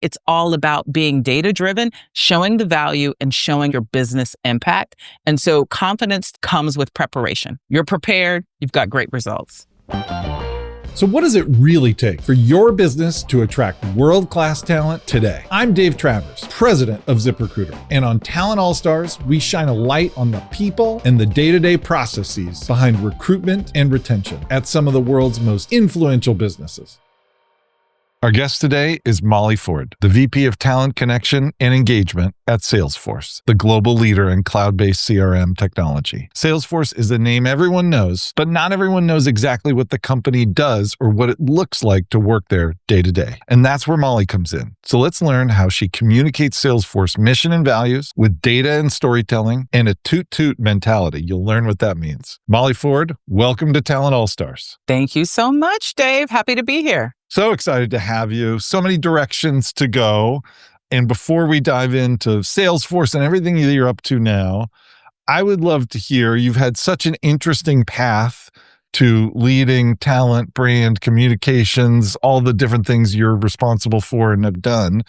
It's all about being data-driven, showing the value and showing your business impact. And so confidence comes with preparation. You're prepared, you've got great results. So what does it really take for your business to attract world-class talent today? I'm Dave Travers, president of ZipRecruiter. And on Talent All-Stars, we shine a light on the people and the day-to-day processes behind recruitment and retention at some of the world's most influential businesses. Our guest today is Molly Ford, the VP of Talent Connection and Engagement at Salesforce, the global leader in cloud-based CRM technology. Salesforce is a name everyone knows, but not everyone knows exactly what the company does or what it looks like to work there day to day. And that's where Molly comes in. So let's learn how she communicates Salesforce mission and values with data and storytelling and a toot-toot mentality. You'll learn what that means. Molly Ford, welcome to Talent All-Stars. Thank you so much, Dave. Happy to be here. So excited to have you. So many directions to go. And before we dive into Salesforce and everything that you're up to now, I would love to hear, you've had such an interesting path to leading talent, brand, communications, all the different things you're responsible for and have done.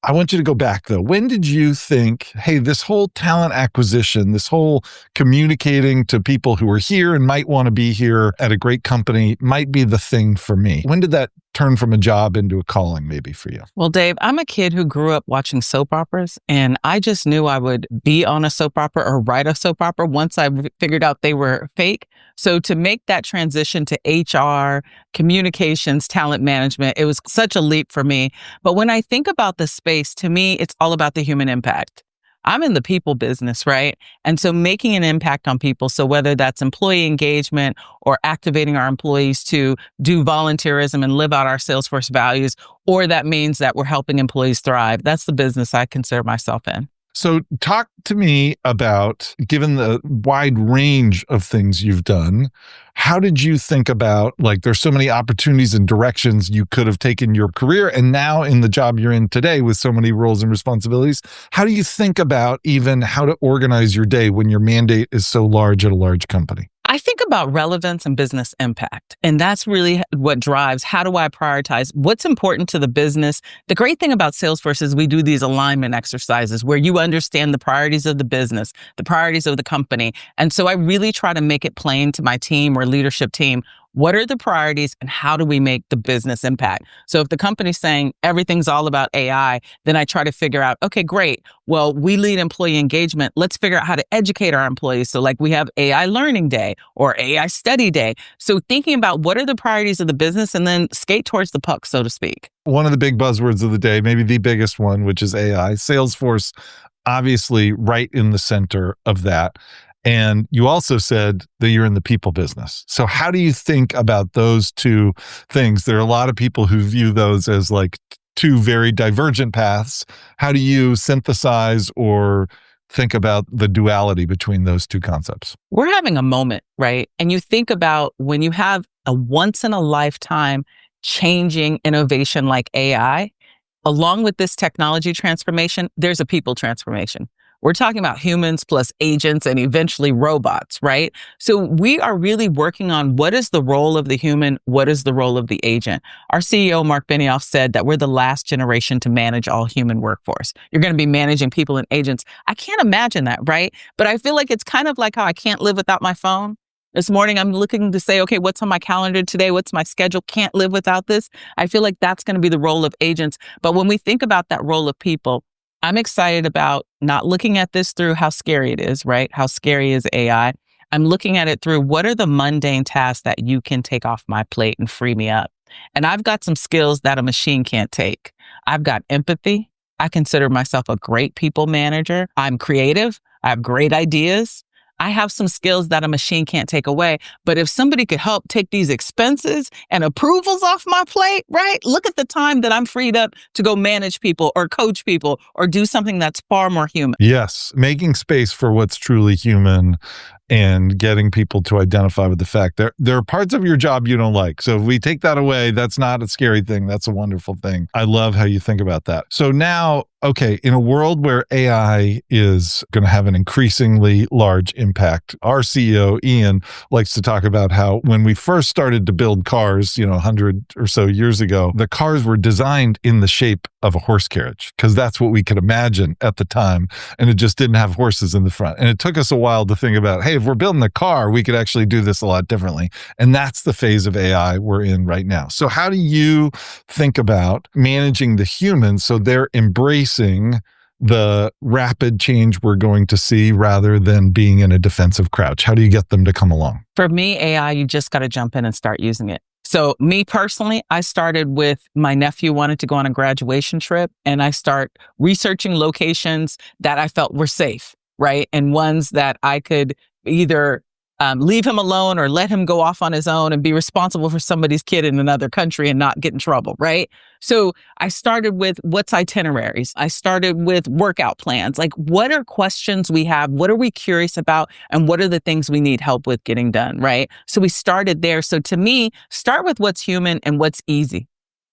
I want you to go back though. When did you think, hey, this whole talent acquisition, this whole communicating to people who are here and might want to be here at a great company might be the thing for me? When did that turn from a job into a calling maybe for you? Well, Dave, I'm a kid who grew up watching soap operas, and I just knew I would be on a soap opera or write a soap opera once I figured out they were fake. So to make that transition to HR, communications, talent management, it was such a leap for me. But when I think about the space, to me, it's all about the human impact. I'm in the people business, right? And so making an impact on people. So whether that's employee engagement or activating our employees to do volunteerism and live out our Salesforce values, or that means that we're helping employees thrive. That's the business I consider myself in. So talk to me about, given the wide range of things you've done, how did you think about, like, there's so many opportunities and directions you could have taken your career, and now in the job you're in today with so many roles and responsibilities, how do you think about even how to organize your day when your mandate is so large at a large company? I think about relevance and business impact, and that's really what drives how do I prioritize what's important to the business. The great thing about Salesforce is we do these alignment exercises where you understand the priorities of the business, the priorities of the company. And so I really try to make it plain to my team or leadership team. What are the priorities and how do we make the business impact? So if the company's saying everything's all about AI, then I try to figure out, okay, great. Well, we lead employee engagement. Let's figure out how to educate our employees. So like we have AI learning day or AI study day. So thinking about what are the priorities of the business and then skate towards the puck, so to speak. One of the big buzzwords of the day, maybe the biggest one, which is AI. Salesforce, obviously right in the center of that. And you also said that you're in the people business. So how do you think about those two things? There are a lot of people who view those as like two very divergent paths. How do you synthesize or think about the duality between those two concepts? We're having a moment, right? And you think about when you have a once in a lifetime changing innovation like AI, along with this technology transformation, there's a people transformation. We're talking about humans plus agents and eventually robots, right? So we are really working on what is the role of the human, what is the role of the agent. Our CEO, Mark Benioff, said that we're the last generation to manage all human workforce. You're going to be managing people and agents. I can't imagine that, right? But I feel like it's kind of like how I can't live without my phone. This morning, I'm looking to say, okay, what's on my calendar today? What's my schedule? Can't live without this. I feel like that's going to be the role of agents. But when we think about that role of people, I'm excited about not looking at this through how scary it is, right? How scary is AI? I'm looking at it through what are the mundane tasks that you can take off my plate and free me up. And I've got some skills that a machine can't take. I've got empathy. I consider myself a great people manager. I'm creative. I have great ideas. I have some skills that a machine can't take away. But if somebody could help take these expenses and approvals off my plate, right? Look at the time that I'm freed up to go manage people or coach people or do something that's far more human. Yes, making space for what's truly human and getting people to identify with the fact there are parts of your job you don't like. So if we take that away, that's not a scary thing. That's a wonderful thing. I love how you think about that. So now, okay, in a world where AI is going to have an increasingly large impact, our CEO, Ian, likes to talk about how when we first started to build cars, 100 or so years ago, the cars were designed in the shape of a horse carriage, because that's what we could imagine at the time. And it just didn't have horses in the front. And it took us a while to think about, hey, if we're building a car, we could actually do this a lot differently. And that's the phase of AI we're in right now. So how do you think about managing the humans so they're embracing the rapid change we're going to see rather than being in a defensive crouch? How do you get them to come along? For me, AI, you just got to jump in and start using it. So me personally, I started with my nephew wanted to go on a graduation trip, and I start researching locations that I felt were safe, right? And ones that I could either leave him alone or let him go off on his own and be responsible for somebody's kid in another country and not get in trouble, right? So I started with what's itineraries. I started with workout plans. Like, what are questions we have? What are we curious about? And what are the things we need help with getting done, right? So we started there. So to me, start with what's human and what's easy,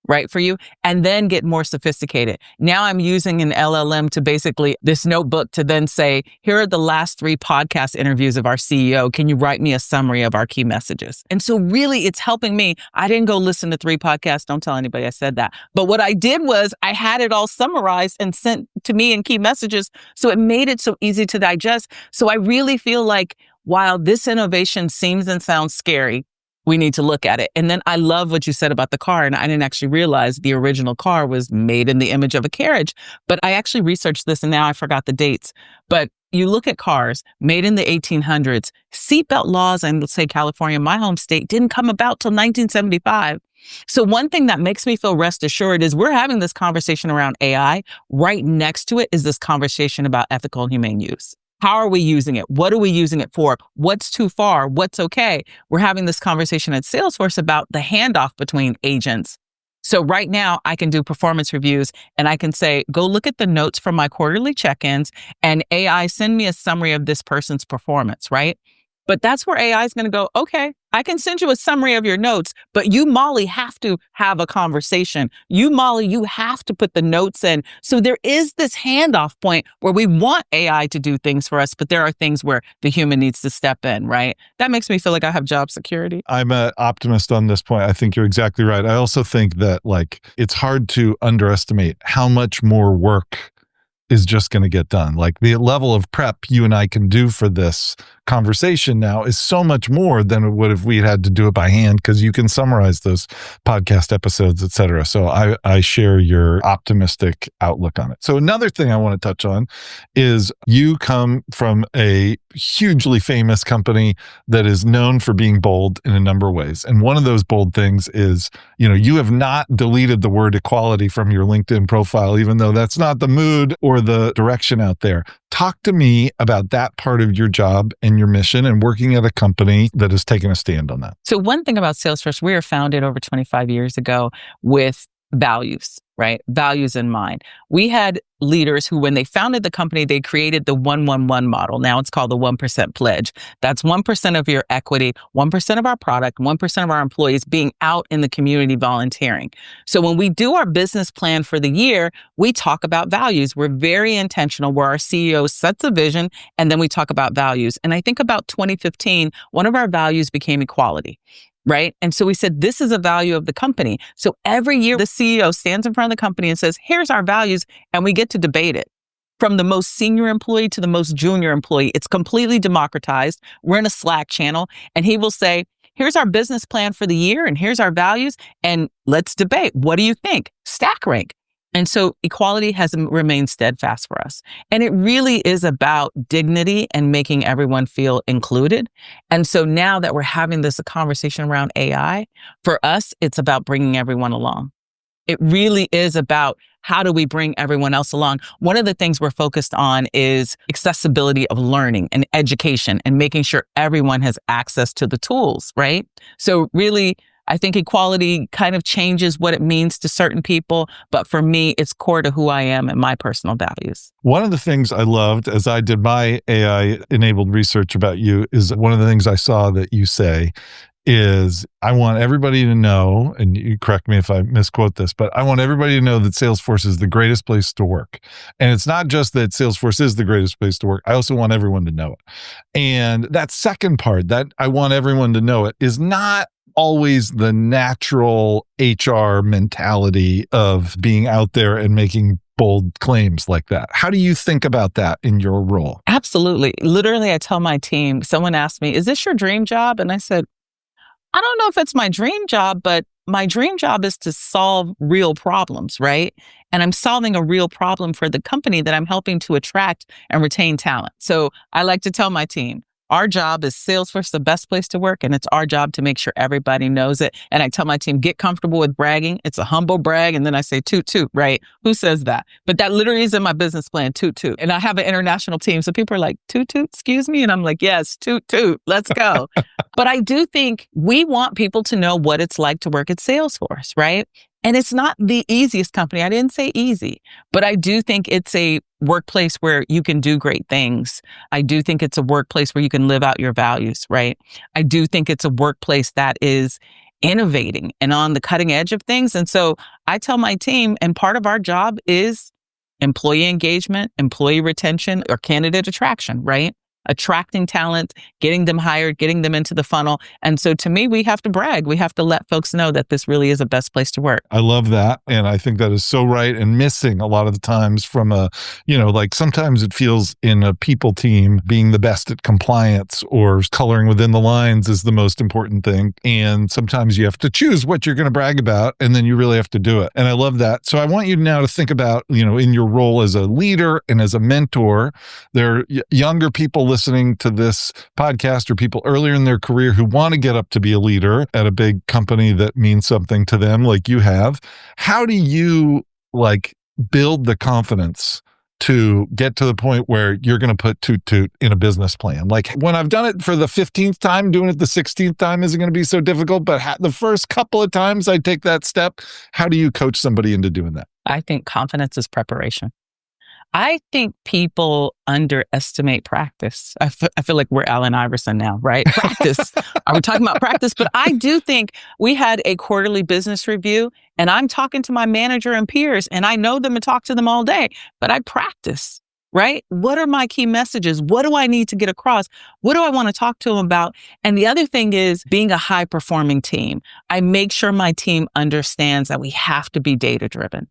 right, for you, and then get more sophisticated. Now I'm using an LLM to basically this notebook to then say, here are the last 3 podcast interviews of our CEO. Can you write me a summary of our key messages? And so really it's helping me. I didn't go listen to 3 podcasts. Don't tell anybody I said that. But what I did was I had it all summarized and sent to me in key messages. So it made it so easy to digest. So I really feel like while this innovation seems and sounds scary, we need to look at it. And then I love what you said about the car. And I didn't actually realize the original car was made in the image of a carriage. But I actually researched this and now I forgot the dates. But you look at cars made in the 1800s, seatbelt laws in, let's say, California, my home state, didn't come about till 1975. So one thing that makes me feel rest assured is we're having this conversation around AI. Right next to it is this conversation about ethical and humane use. How are we using it? What are we using it for? What's too far? What's okay? We're having this conversation at Salesforce about the handoff between agents. So right now I can do performance reviews and I can say, go look at the notes from my quarterly check-ins and AI send me a summary of this person's performance, right? But that's where AI is going to go, okay, I can send you a summary of your notes, but you, Molly, have to have a conversation. You, Molly, you have to put the notes in. So there is this handoff point where we want AI to do things for us, but there are things where the human needs to step in, right? That makes me feel like I have job security. I'm an optimist on this point. I think you're exactly right. I also think that it's hard to underestimate how much more work is just going to get done. Like the level of prep you and I can do for this conversation now is so much more than it would if we had to do it by hand, because you can summarize those podcast episodes, et cetera. So I share your optimistic outlook on it. So another thing I want to touch on is you come from a hugely famous company that is known for being bold in a number of ways. And one of those bold things is, you have not deleted the word equality from your LinkedIn profile, even though that's not the mood or the direction out there. Talk to me about that part of your job and your mission and working at a company that has taken a stand on that. So one thing about Salesforce, we were founded over 25 years ago with values, right? Values in mind. We had leaders who, when they founded the company, they created the 1-1-1 model. Now it's called the 1% pledge. That's 1% of your equity, 1% of our product, 1% of our employees being out in the community volunteering. So when we do our business plan for the year, we talk about values. We're very intentional where our CEO sets a vision and then we talk about values. And I think about 2015, one of our values became equality. Right. And so we said, this is a value of the company. So every year the CEO stands in front of the company and says, here's our values. And we get to debate it from the most senior employee to the most junior employee. It's completely democratized. We're in a Slack channel and he will say, here's our business plan for the year and here's our values. And let's debate. What do you think? Stack rank. And so equality has remained steadfast for us. And it really is about dignity and making everyone feel included. And so now that we're having this conversation around AI, for us, it's about bringing everyone along. It really is about how do we bring everyone else along? One of the things we're focused on is accessibility of learning and education and making sure everyone has access to the tools, right? So really, I think equality kind of changes what it means to certain people, but for me, it's core to who I am and my personal values. One of the things I loved as I did my AI-enabled research about you is one of the things I saw that you say is, I want everybody to know, and you correct me if I misquote this, but I want everybody to know that Salesforce is the greatest place to work. And it's not just that Salesforce is the greatest place to work. I also want everyone to know it. And that second part, that I want everyone to know it, is not always the natural HR mentality of being out there and making bold claims like that. How do you think about that in your role? Absolutely. Literally, I tell my team, someone asked me, is this your dream job? And I said, I don't know if it's my dream job, but my dream job is to solve real problems, right? And I'm solving a real problem for the company that I'm helping to attract and retain talent. So I like to tell my team, our job is Salesforce, the best place to work, and it's our job to make sure everybody knows it. And I tell my team, get comfortable with bragging. It's a humble brag. And then I say, toot, toot, right? Who says that? But that literally is in my business plan, toot, toot. And I have an international team. So people are like, toot, toot, excuse me? And I'm like, yes, toot, toot, let's go. But I do think we want people to know what it's like to work at Salesforce, right? And it's not the easiest company. I didn't say easy, but I do think it's a workplace where you can do great things. I do think it's a workplace where you can live out your values, right? I do think it's a workplace that is innovating and on the cutting edge of things. And so I tell my team, and part of our job is employee engagement, employee retention, or candidate attraction, right? Attracting talent, getting them hired, getting them into the funnel. And so to me, we have to brag. We have to let folks know that this really is the best place to work. I love that. And I think that is so right and missing a lot of the times from like sometimes it feels in a people team being the best at compliance or coloring within the lines is the most important thing. And sometimes you have to choose what you're going to brag about and then you really have to do it. And I love that. So I want you now to think about, in your role as a leader and as a mentor, there are younger people listening to this podcast or people earlier in their career who want to get up to be a leader at a big company that means something to them like you have. How do you build the confidence to get to the point where you're going to put toot toot in a business plan? Like when I've done it for the 15th time, doing it the 16th time isn't going to be so difficult, but the first couple of times I take that step, how do you coach somebody into doing that? I think confidence is preparation. I think people underestimate practice. I feel like we're Allen Iverson now, right? Practice. Are we talking about practice? But I do think we had a quarterly business review and I'm talking to my manager and peers and I know them and talk to them all day, but I practice, right? What are my key messages? What do I need to get across? What do I want to talk to them about? And the other thing is being a high performing team. I make sure my team understands that we have to be data driven.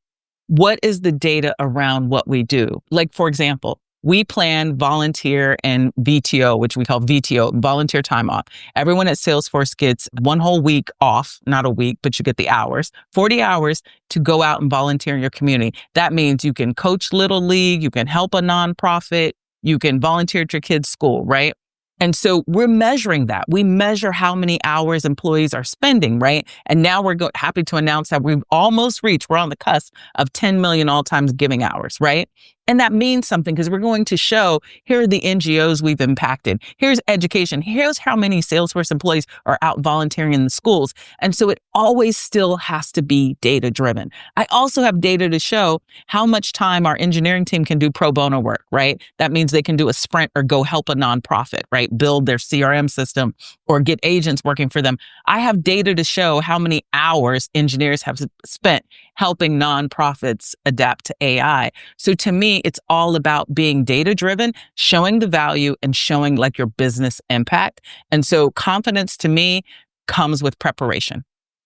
What is the data around what we do? Like, for example, we plan volunteer and VTO, which we call VTO, volunteer time off. Everyone at Salesforce gets one whole week off, not a week, but you get the hours, 40 hours to go out and volunteer in your community. That means you can coach Little League, you can help a nonprofit, you can volunteer at your kid's school, right? And so we're measuring that. We measure how many hours employees are spending, right? And now we're happy to announce that we've almost reached, we're on the cusp of 10 million all-time giving hours, right? And that means something because we're going to show, here are the NGOs we've impacted. Here's education. Here's how many Salesforce employees are out volunteering in the schools. And so it always still has to be data driven. I also have data to show how much time our engineering team can do pro bono work, right? That means they can do a sprint or go help a nonprofit, right? Build their CRM system or get agents working for them. I have data to show how many hours engineers have spent helping nonprofits adapt to AI. So to me, it's all about being data driven, showing the value and showing your business impact. And so confidence to me comes with preparation.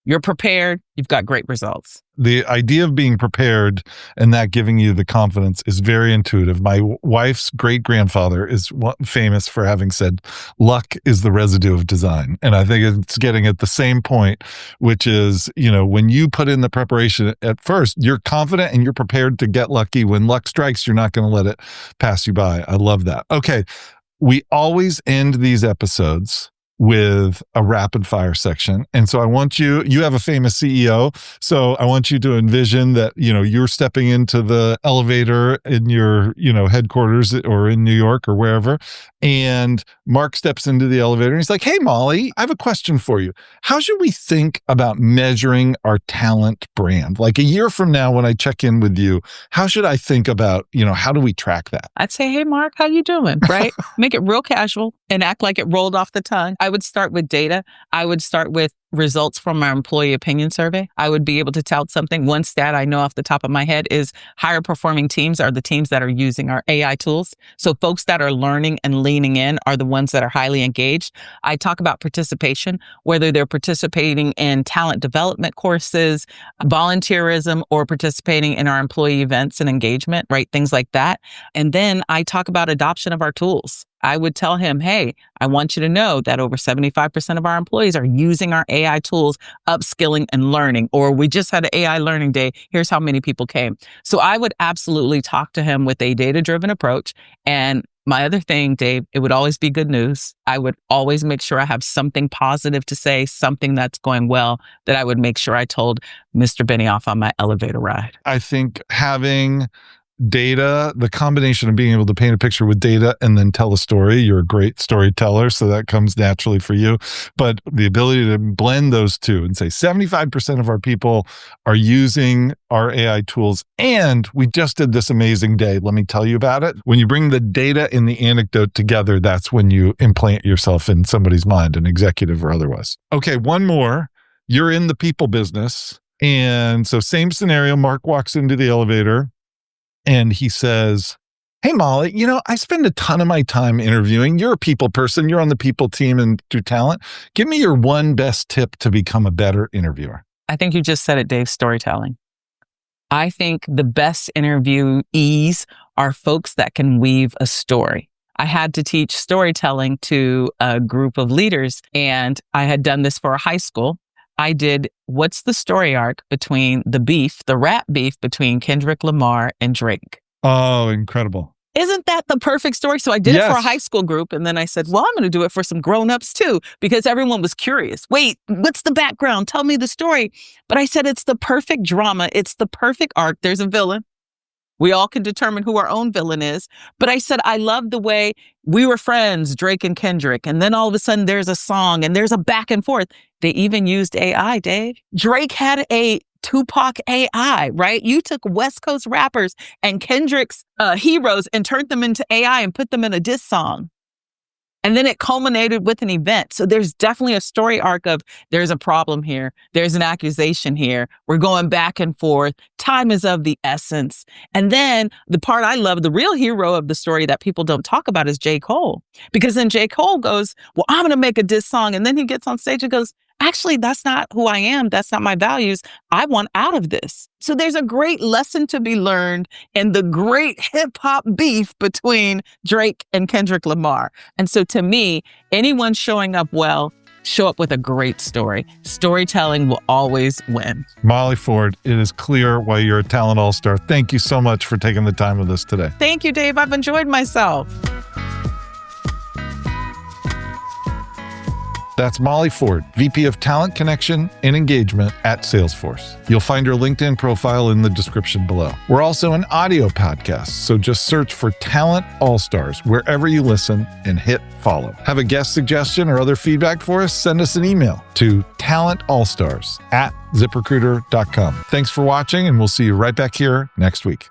You're prepared, you've got great results. The idea of being prepared and that giving you the confidence is very intuitive. My wife's great-grandfather is famous for having said, luck is the residue of design. And I think it's getting at the same point, which is, when you put in the preparation at first, you're confident and you're prepared to get lucky. When luck strikes, you're not going to let it pass you by. I love that. Okay. We always end these episodes with a rapid fire section. And so I want you have a famous CEO. So I want you to envision that, you're stepping into the elevator in your, headquarters or in New York or wherever. And Mark steps into the elevator and he's like, hey, Molly, I have a question for you. How should we think about measuring our talent brand? Like a year from now, when I check in with you, how should I think about, how do we track that? I'd say, hey, Mark, how you doing? Right? Make it real casual and act like it rolled off the tongue. I would start with data. I would start with results from our employee opinion survey, I would be able to tout something. One stat I know off the top of my head is higher performing teams are the teams that are using our AI tools. So folks that are learning and leaning in are the ones that are highly engaged. I talk about participation, whether they're participating in talent development courses, volunteerism, or participating in our employee events and engagement, right? Things like that. And then I talk about adoption of our tools. I would tell him, hey, I want you to know that over 75% of our employees are using our AI tools, upskilling and learning, or we just had an AI learning day. Here's how many people came. So I would absolutely talk to him with a data-driven approach. And my other thing, Dave, it would always be good news. I would always make sure I have something positive to say, something that's going well, that I would make sure I told Mr. Benioff on my elevator ride. I think having data, the combination of being able to paint a picture with data and then tell a story, you're a great storyteller, so that comes naturally for you. But the ability to blend those two and say 75% of our people are using our AI tools, and we just did this amazing day. Let me tell you about it. When you bring the data and the anecdote together, that's when you implant yourself in somebody's mind, an executive or otherwise. Okay, one more. You're in the people business. And so same scenario, Mark walks into the elevator and he says, hey, Molly, I spend a ton of my time interviewing. You're a people person. You're on the people team and do talent. Give me your one best tip to become a better interviewer. I think you just said it, Dave, storytelling. I think the best interviewees are folks that can weave a story. I had to teach storytelling to a group of leaders, and I had done this for a high school. I did, what's the story arc between the rap beef between Kendrick Lamar and Drake? Oh, incredible. Isn't that the perfect story? So I did it for a high school group. And then I said, well, I'm going to do it for some grown-ups too, because everyone was curious. Wait, what's the background? Tell me the story. But I said, it's the perfect drama. It's the perfect arc. There's a villain. We all can determine who our own villain is. But I said, I love the way we were friends, Drake and Kendrick. And then all of a sudden there's a song and there's a back and forth. They even used AI, Dave. Drake had a Tupac AI, right? You took West Coast rappers and Kendrick's heroes and turned them into AI and put them in a diss song. And then it culminated with an event. So there's definitely a story arc of there's a problem here. There's an accusation here. We're going back and forth. Time is of the essence. And then the part I love, the real hero of the story that people don't talk about is J. Cole. Because then J. Cole goes, well, I'm going to make a diss song. And then he gets on stage and goes, actually, that's not who I am. That's not my values. I want out of this. So there's a great lesson to be learned in the great hip hop beef between Drake and Kendrick Lamar. And so to me, anyone showing up well, show up with a great story. Storytelling will always win. Molly Ford, it is clear why you're a talent all-star. Thank you so much for taking the time with us today. Thank you, Dave. I've enjoyed myself. That's Molly Ford, VP of Talent Connection and Engagement at Salesforce. You'll find her LinkedIn profile in the description below. We're also an audio podcast, so just search for Talent All-Stars wherever you listen and hit follow. Have a guest suggestion or other feedback for us? Send us an email to talentallstars@ziprecruiter.com. Thanks for watching, and we'll see you right back here next week.